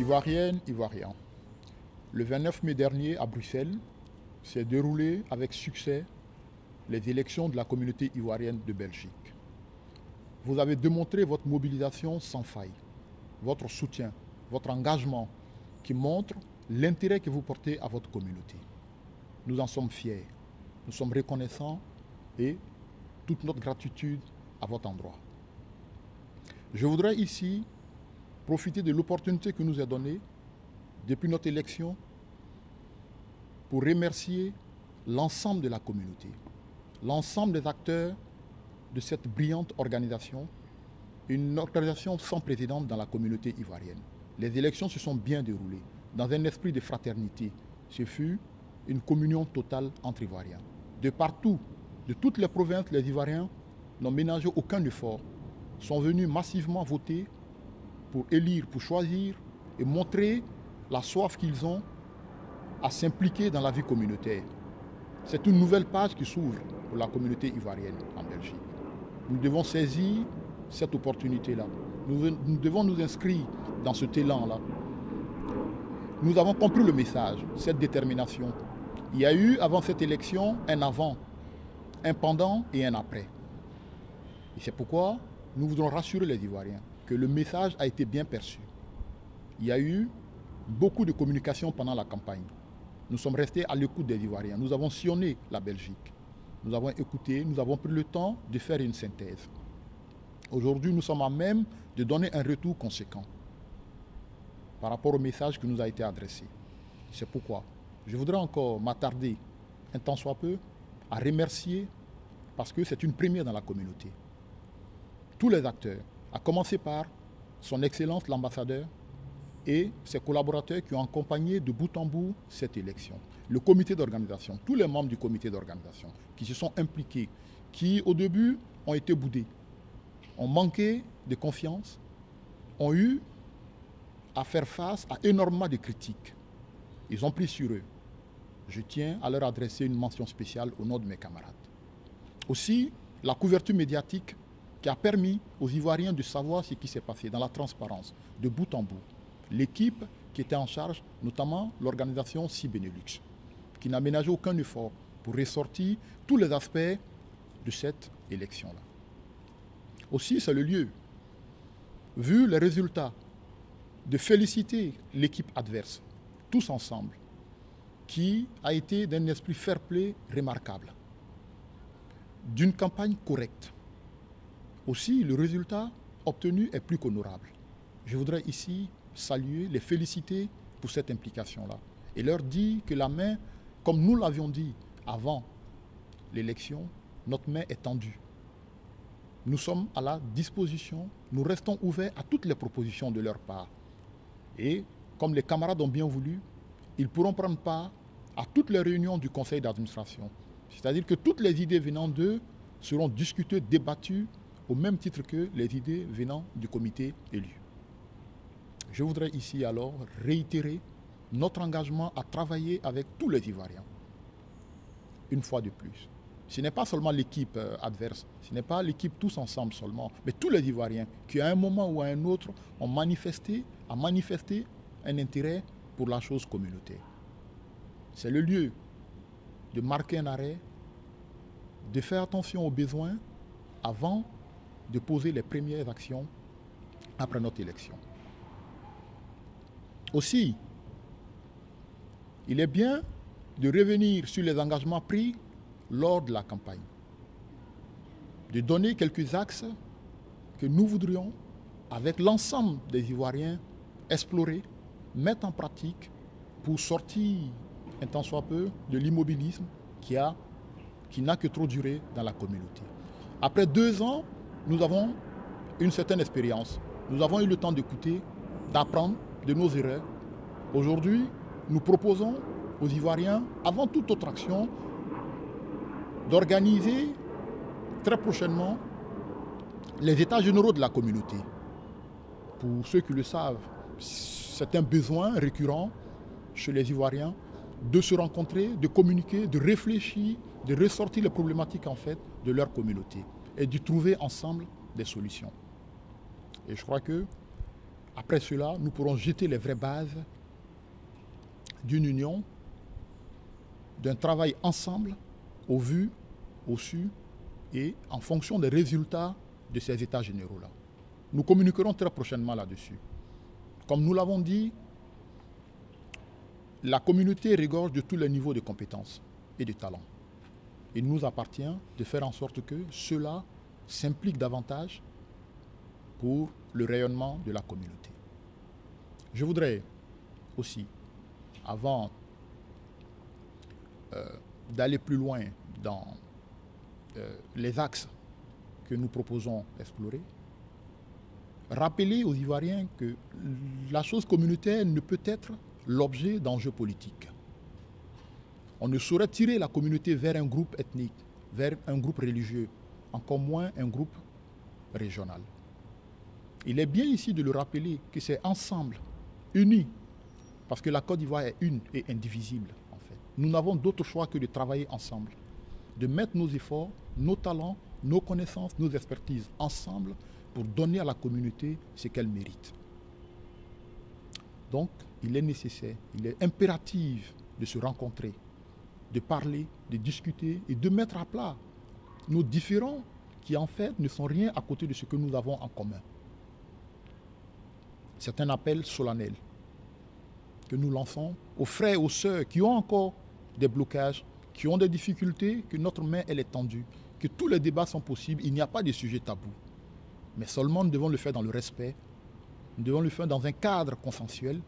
Ivoiriennes, Ivoiriens, le 29 mai dernier à Bruxelles s'est déroulé avec succès les élections de la communauté ivoirienne de Belgique. Vous avez démontré votre mobilisation sans faille, votre soutien, votre engagement qui montre l'intérêt que vous portez à votre communauté. Nous en sommes fiers, nous sommes reconnaissants et toute notre gratitude à votre endroit. Je voudrais ici profiter de l'opportunité que nous est donnée depuis notre élection pour remercier l'ensemble de la communauté, l'ensemble des acteurs de cette brillante organisation, une organisation sans précédent dans la communauté ivoirienne. Les élections se sont bien déroulées dans un esprit de fraternité. Ce fut une communion totale entre Ivoiriens. De partout, de toutes les provinces, les Ivoiriens n'ont ménagé aucun effort, sont venus massivement voter pour élire, pour choisir et montrer la soif qu'ils ont à s'impliquer dans la vie communautaire. C'est une nouvelle page qui s'ouvre pour la communauté ivoirienne en Belgique. Nous devons saisir cette opportunité-là. Nous devons nous inscrire dans cet élan-là. Nous avons compris le message, cette détermination. Il y a eu, avant cette élection, un avant, un pendant et un après. Et c'est pourquoi nous voudrons rassurer les Ivoiriens que le message a été bien perçu. Il y a eu beaucoup de communication pendant la campagne. Nous sommes restés à l'écoute des Ivoiriens. Nous avons sillonné la Belgique. Nous avons écouté, nous avons pris le temps de faire une synthèse. Aujourd'hui, nous sommes à même de donner un retour conséquent par rapport au message qui nous a été adressé. C'est pourquoi je voudrais encore m'attarder un tant soit peu à remercier, parce que c'est une première dans la communauté, tous les acteurs, à commencer par son Excellence l'ambassadeur et ses collaborateurs qui ont accompagné de bout en bout cette élection. Le comité d'organisation, tous les membres du comité d'organisation qui se sont impliqués, qui au début ont été boudés, ont manqué de confiance, ont eu à faire face à énormément de critiques. Ils ont pris sur eux. Je tiens à leur adresser une mention spéciale au nom de mes camarades. Aussi, la couverture médiatique qui a permis aux Ivoiriens de savoir ce qui s'est passé dans la transparence, de bout en bout. L'équipe qui était en charge, notamment l'organisation CIBENELUX, qui n'a ménagé aucun effort pour ressortir tous les aspects de cette élection-là. Aussi, c'est le lieu, vu les résultats, de féliciter l'équipe adverse, tous ensemble, qui a été d'un esprit fair-play remarquable, d'une campagne correcte. Aussi, le résultat obtenu est plus qu'honorable. Je voudrais ici saluer, les féliciter pour cette implication-là et leur dire que la main, comme nous l'avions dit avant l'élection, notre main est tendue. Nous sommes à la disposition, nous restons ouverts à toutes les propositions de leur part. Et comme les camarades ont bien voulu, ils pourront prendre part à toutes les réunions du conseil d'administration. C'est-à-dire que toutes les idées venant d'eux seront discutées, débattues, au même titre que les idées venant du comité élu. Je voudrais ici alors réitérer notre engagement à travailler avec tous les Ivoiriens. Une fois de plus. Ce n'est pas seulement l'équipe adverse, ce n'est pas l'équipe tous ensemble seulement, mais tous les Ivoiriens qui à un moment ou à un autre ont manifesté un intérêt pour la chose communautaire. C'est le lieu de marquer un arrêt, de faire attention aux besoins avant de poser les premières actions après notre élection. Aussi, il est bien de revenir sur les engagements pris lors de la campagne, de donner quelques axes que nous voudrions, avec l'ensemble des Ivoiriens, explorer, mettre en pratique pour sortir un tant soit peu de l'immobilisme qui n'a que trop duré dans la communauté. Après 2 ans, nous avons une certaine expérience. Nous avons eu le temps d'écouter, d'apprendre de nos erreurs. Aujourd'hui, nous proposons aux Ivoiriens, avant toute autre action, d'organiser très prochainement les états généraux de la communauté. Pour ceux qui le savent, c'est un besoin récurrent chez les Ivoiriens de se rencontrer, de communiquer, de réfléchir, de ressortir les problématiques en fait de leur communauté et de trouver ensemble des solutions. Et je crois que Après cela, nous pourrons jeter les vraies bases d'une union, d'un travail ensemble, au vu, au su, et en fonction des résultats de ces états généraux-là. Nous communiquerons très prochainement là-dessus. Comme nous l'avons dit, la communauté regorge de tous les niveaux de compétences et de talents. Il nous appartient de faire en sorte que cela s'implique davantage pour le rayonnement de la communauté. Je voudrais aussi, avant d'aller plus loin dans les axes que nous proposons d'explorer, rappeler aux Ivoiriens que la chose communautaire ne peut être l'objet d'enjeux politiques. On ne saurait tirer la communauté vers un groupe ethnique, vers un groupe religieux, encore moins un groupe régional. Il est bien ici de le rappeler que c'est ensemble, unis, parce que la Côte d'Ivoire est une et indivisible en fait. Nous n'avons d'autre choix que de travailler ensemble, de mettre nos efforts, nos talents, nos connaissances, nos expertises ensemble pour donner à la communauté ce qu'elle mérite. Donc, il est nécessaire, il est impératif de se rencontrer, de parler, de discuter et de mettre à plat nos différends qui en fait ne sont rien à côté de ce que nous avons en commun. C'est un appel solennel que nous lançons aux frères et aux sœurs qui ont encore des blocages, qui ont des difficultés, que notre main elle est tendue, que tous les débats sont possibles, il n'y a pas de sujet tabou. Mais seulement nous devons le faire dans le respect, nous devons le faire dans un cadre consensuel,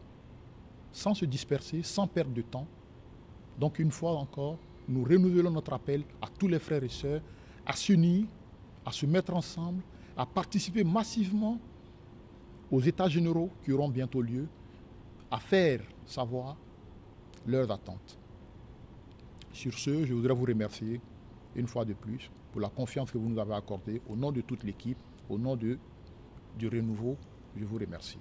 sans se disperser, sans perdre de temps. Donc une fois encore, nous renouvelons notre appel à tous les frères et sœurs à s'unir, à se mettre ensemble, à participer massivement aux états généraux qui auront bientôt lieu, à faire savoir leurs attentes. Sur ce, je voudrais vous remercier une fois de plus pour la confiance que vous nous avez accordée au nom de toute l'équipe, au nom du renouveau. Je vous remercie.